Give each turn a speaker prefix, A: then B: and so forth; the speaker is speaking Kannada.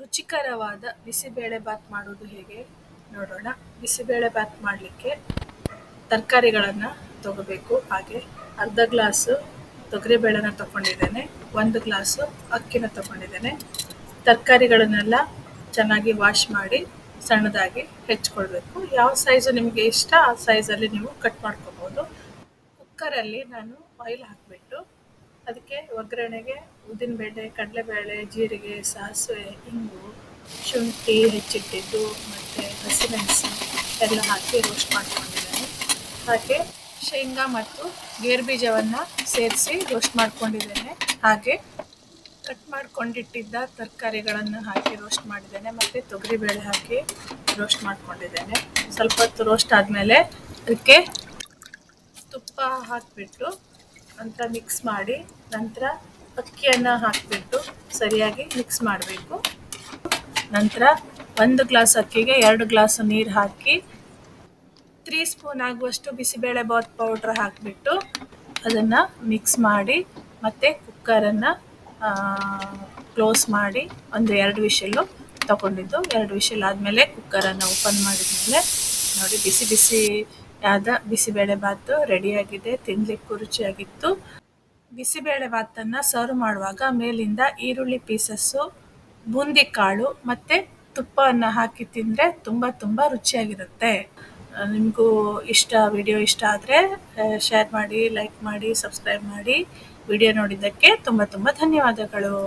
A: ರುಚಿಕರವಾದ ಬಿಸಿಬೇಳೆ ಬಾತ್ ಮಾಡೋದು ಹೇಗೆ ನೋಡೋಣ. ಬಿಸಿಬೇಳೆ ಬಾತ್ ಮಾಡಲಿಕ್ಕೆ ತರಕಾರಿಗಳನ್ನು ತಗೋಬೇಕು. ಹಾಗೆ ಅರ್ಧ ಗ್ಲಾಸು ತೊಗರಿಬೇಳೆನ ತಗೊಂಡಿದ್ದೇನೆ, 1 ಗ್ಲಾಸು ಅಕ್ಕಿನ ತಗೊಂಡಿದ್ದೇನೆ. ತರಕಾರಿಗಳನ್ನೆಲ್ಲ ಚೆನ್ನಾಗಿ ವಾಶ್ ಮಾಡಿ ಸಣ್ಣದಾಗಿ ಹೆಚ್ಕೊಳ್ಬೇಕು. ಯಾವ ಸೈಜು ನಿಮಗೆ ಇಷ್ಟ ಆ ಸೈಜಲ್ಲಿ ನೀವು ಕಟ್ ಮಾಡ್ಕೋಬೋದು. ಕುಕ್ಕರಲ್ಲಿ ನಾನು ಆಯಿಲ್ ಹಾಕಿಬಿಟ್ಟು ಅದಕ್ಕೆ ಒಗ್ಗರಣೆಗೆ ಉದ್ದಿನಬೇಳೆ, ಕಡಲೆಬೇಳೆ, ಜೀರಿಗೆ, ಸಾಸಿವೆ, ಇಂಗು, ಶುಂಠಿ ಹೆಚ್ಚಿಟ್ಟಿದ್ದು ಮತ್ತು ಹಸಿಮೆಣಸು ಎಲ್ಲ ಹಾಕಿ ರೋಸ್ಟ್ ಮಾಡ್ಕೊಂಡಿದ್ದೇನೆ. ಹಾಗೆ ಶೇಂಗಾ ಮತ್ತು ಗೇರುಬೀಜವನ್ನು ಸೇರಿಸಿ ರೋಸ್ಟ್ ಮಾಡ್ಕೊಂಡಿದ್ದೇನೆ. ಹಾಗೆ ಕಟ್ ಮಾಡ್ಕೊಂಡಿಟ್ಟಿದ್ದ ತರಕಾರಿಗಳನ್ನು ಹಾಕಿ ರೋಸ್ಟ್ ಮಾಡಿದ್ದೇನೆ ಮತ್ತು ತೊಗರಿಬೇಳೆ ಹಾಕಿ ರೋಸ್ಟ್ ಮಾಡ್ಕೊಂಡಿದ್ದೇನೆ. ಸ್ವಲ್ಪ ಹೊತ್ತು ರೋಸ್ಟ್ ಆದಮೇಲೆ ಅದಕ್ಕೆ ತುಪ್ಪ ಹಾಕಿಬಿಟ್ಟು ನಂತರ ಮಿಕ್ಸ್ ಮಾಡಿ, ನಂತರ ಅಕ್ಕಿಯನ್ನು ಹಾಕಿಬಿಟ್ಟು ಸರಿಯಾಗಿ ಮಿಕ್ಸ್ ಮಾಡಬೇಕು. ನಂತರ 1 ಗ್ಲಾಸ್ ಅಕ್ಕಿಗೆ 2 ಗ್ಲಾಸ್ ನೀರು ಹಾಕಿ 3 ಸ್ಪೂನ್ ಆಗುವಷ್ಟು ಬಿಸಿಬೇಳೆ ಬಾತ್ ಪೌಡ್ರ್ ಹಾಕಿಬಿಟ್ಟು ಅದನ್ನು ಮಿಕ್ಸ್ ಮಾಡಿ ಮತ್ತು ಕುಕ್ಕರನ್ನು ಕ್ಲೋಸ್ ಮಾಡಿ 2 ವಿಷಲ್ಲು ತಗೊಂಡಿದ್ದು. 2 ವಿಷಲ್ ಆದಮೇಲೆ ಕುಕ್ಕರನ್ನು ಓಪನ್ ಮಾಡಿದ್ಮೇಲೆ ನೋಡಿ ಬಿಸಿ ಬಿಸಿ ಆದ ಬಿಸಿಬೇಳೆ ಬಾತು ರೆಡಿಯಾಗಿದೆ. ತಿನ್ನಲಿಕ್ಕೂ ರುಚಿಯಾಗಿತ್ತು. ಬಿಸಿಬೇಳೆ ಬಾತನ್ನು ಸರ್ವ್ ಮಾಡುವಾಗ ಮೇಲಿಂದ ಈರುಳ್ಳಿ ಪೀಸಸ್ಸು, ಬೂಂದಿ ಕಾಳು ಮತ್ತು ತುಪ್ಪವನ್ನು ಹಾಕಿ ತಿಂದರೆ ತುಂಬ ರುಚಿಯಾಗಿರುತ್ತೆ. ನಿಮಗೂ ವಿಡಿಯೋ ಇಷ್ಟ ಆದರೆ ಶೇರ್ ಮಾಡಿ, ಲೈಕ್ ಮಾಡಿ, ಸಬ್ಸ್ಕ್ರೈಬ್ ಮಾಡಿ. ವಿಡಿಯೋ ನೋಡಿದ್ದಕ್ಕೆ ತುಂಬ ಧನ್ಯವಾದಗಳು.